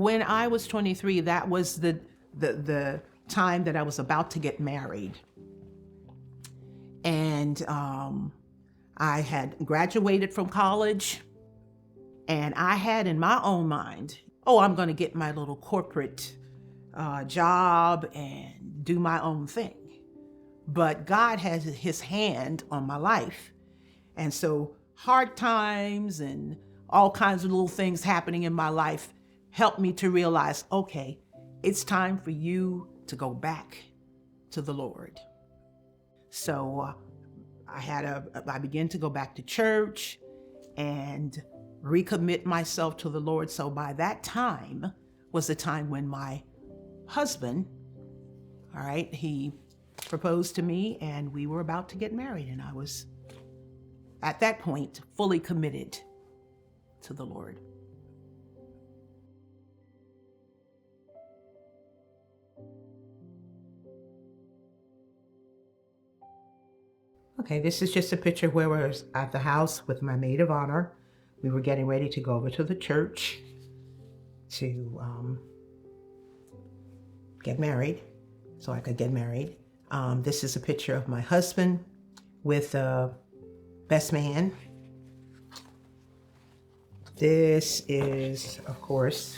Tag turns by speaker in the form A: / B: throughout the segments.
A: When I was 23, that was the time that I was about to get married. And I had graduated from college, and I had in my own mind, oh, I'm going to get my little corporate job and do my own thing. But God has his hand on my life. And so hard times and all kinds of little things happening in my life helped me to realize, okay, it's time for you to go back to the Lord. So I began to go back to church and recommit myself to the Lord. So by that time was the time when my husband, all right, he proposed to me and we were about to get married. And I was, at that point, fully committed to the Lord. Okay, this is just a picture where I was at the house with my maid of honor. We were getting ready to go over to the church to get married, so I could get married. This is a picture of my husband with best man. This is, of course,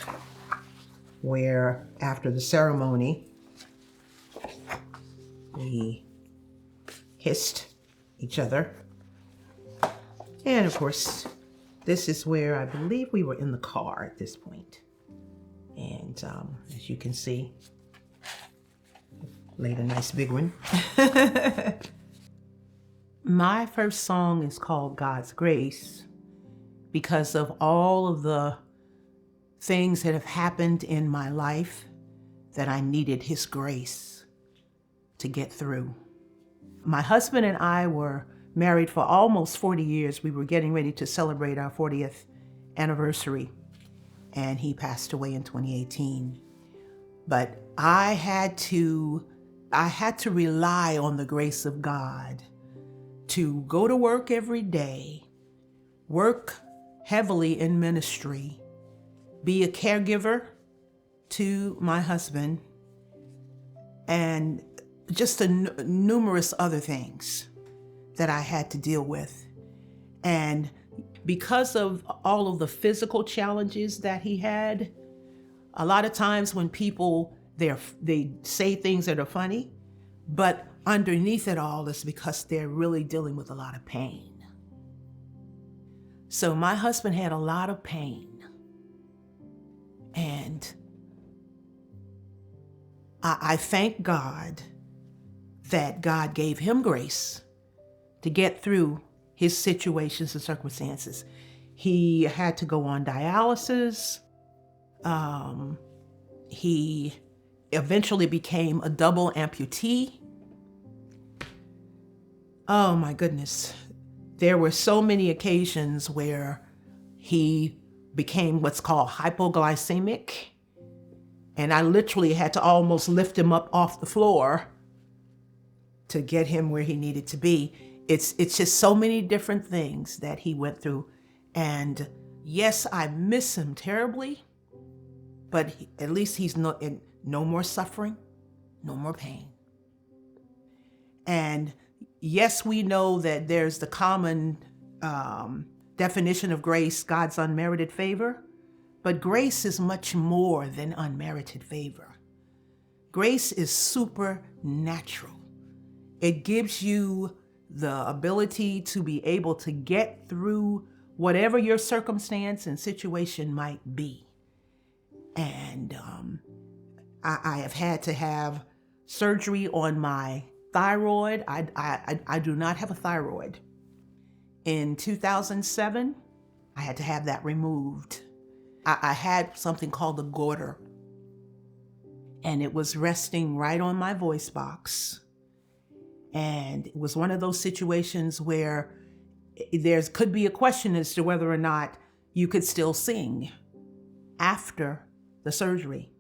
A: where after the ceremony, we kissed each other. And of course, this is where I believe we were in the car at this point. And as you can see, laid a nice big one. My first song is called God's Grace because of all of the things that have happened in my life that I needed His grace to get through. My husband and I were married for almost 40 years. We were getting ready to celebrate our 40th anniversary, and he passed away in 2018. But I had to rely on the grace of God to go to work every day, work heavily in ministry, be a caregiver to my husband, and just numerous other things that I had to deal with. And because of all of the physical challenges that he had, a lot of times when people, they say things that are funny, but underneath it all is because they're really dealing with a lot of pain. So my husband had a lot of pain, and I thank God that God gave him grace to get through his situations and circumstances. He had to go on dialysis. He eventually became a double amputee. Oh my goodness. There were so many occasions where he became what's called hypoglycemic. And I literally had to almost lift him up off the floor to get him where he needed to be. It's just so many different things that he went through. And yes, I miss him terribly, but at least he's no more suffering, no more pain. And yes, we know that there's the common definition of grace, God's unmerited favor, but grace is much more than unmerited favor. Grace is supernatural. It gives you the ability to be able to get through whatever your circumstance and situation might be. And I have had to have surgery on my thyroid. I do not have a thyroid. In 2007, I had to have that removed. I had something called a goiter, and it was resting right on my voice box. And it was one of those situations where there could be a question as to whether or not you could still sing after the surgery.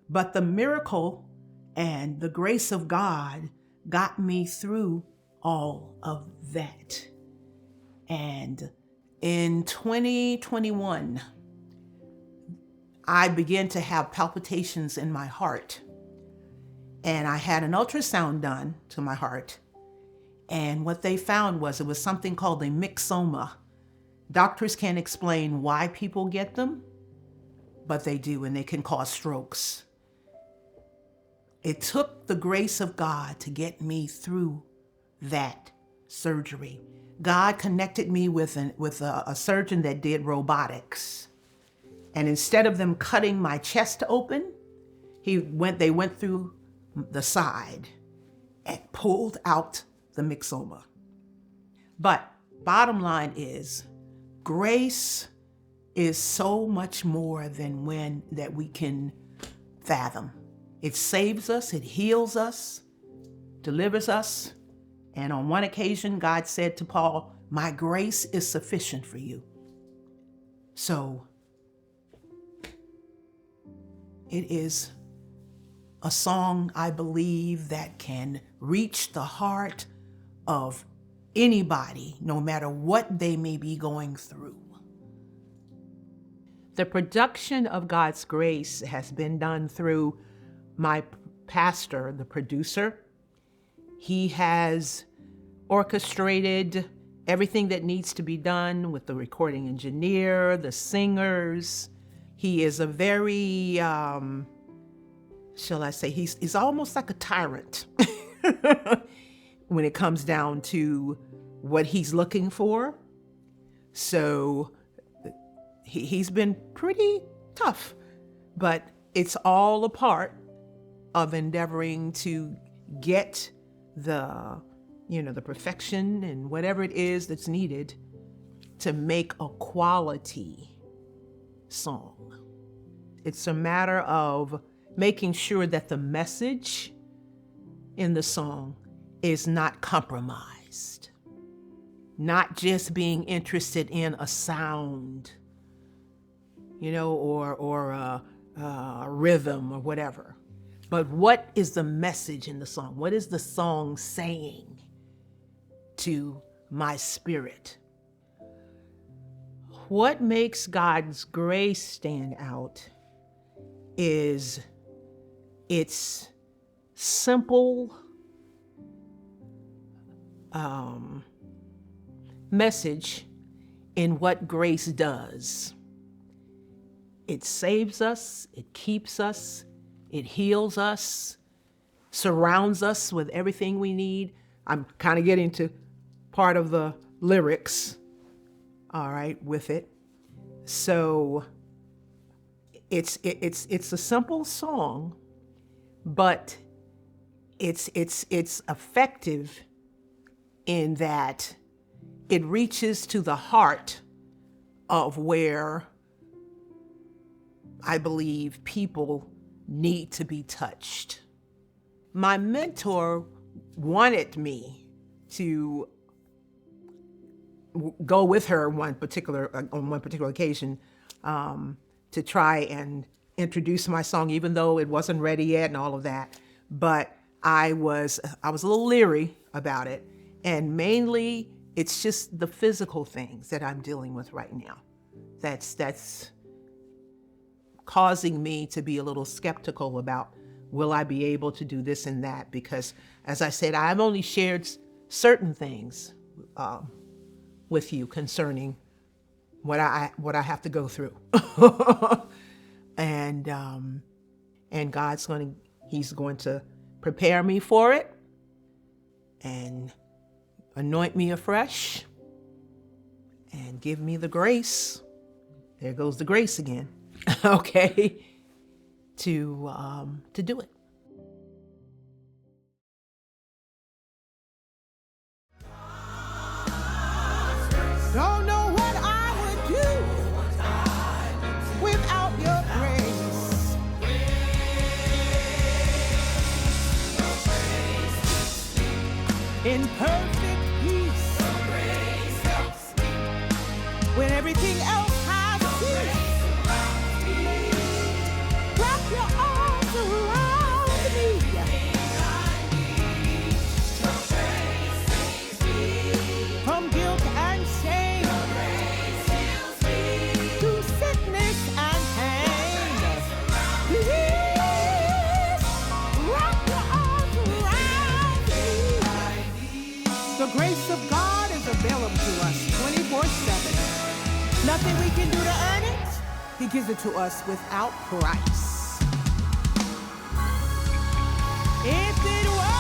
A: But the miracle and the grace of God got me through all of that. And in 2021, I began to have palpitations in my heart. And I had an ultrasound done to my heart. And what they found was it was something called a myxoma. Doctors can't explain why people get them, but they do, and they can cause strokes. It took the grace of God to get me through that surgery. God connected me with a surgeon that did robotics. And instead of them cutting my chest open, they went through the side and pulled out the myxoma. But bottom line is, grace is so much more than that we can fathom. It saves us, it heals us, delivers us. And on one occasion, God said to Paul, "My grace is sufficient for you." So it is a song, I believe, that can reach the heart of anybody, no matter what they may be going through. The production of God's grace has been done through my pastor, the producer. He has orchestrated everything that needs to be done with the recording engineer, the singers. He is a very, shall I say, he's almost like a tyrant when it comes down to what he's looking for. So he's been pretty tough, but it's all a part of endeavoring to get the perfection and whatever it is that's needed to make a quality song. It's a matter of making sure that the message in the song is not compromised, not just being interested in a sound, or a rhythm or whatever. But what is the message in the song? What is the song saying to my spirit? What makes God's grace stand out is its simple message in what grace does. It saves us, it keeps us, it heals us, surrounds us with everything we need. I'm kind of getting to part of the lyrics, all right, with it. So it's a simple song, but it's effective in that it reaches to the heart of where I believe people need to be touched. My mentor wanted me to go with her on one particular occasion to try and introduce my song, even though it wasn't ready yet and all of that. But I was a little leery about it, and mainly it's just the physical things that I'm dealing with right now. That's causing me to be a little skeptical about, will I be able to do this and that? Because, as I said, I've only shared certain things with you concerning what I have to go through, and He's going to prepare me for it and anoint me afresh and give me the grace. There goes the grace again. Okay, to do it. Don't know what I would do without your grace. In perfect peace, when everything else has ceased. Wrap your arms around me. From guilt and shame to sickness and pain. The grace of God is available to us 24/7. Nothing we can do to earn it. He gives it to us without price. If it were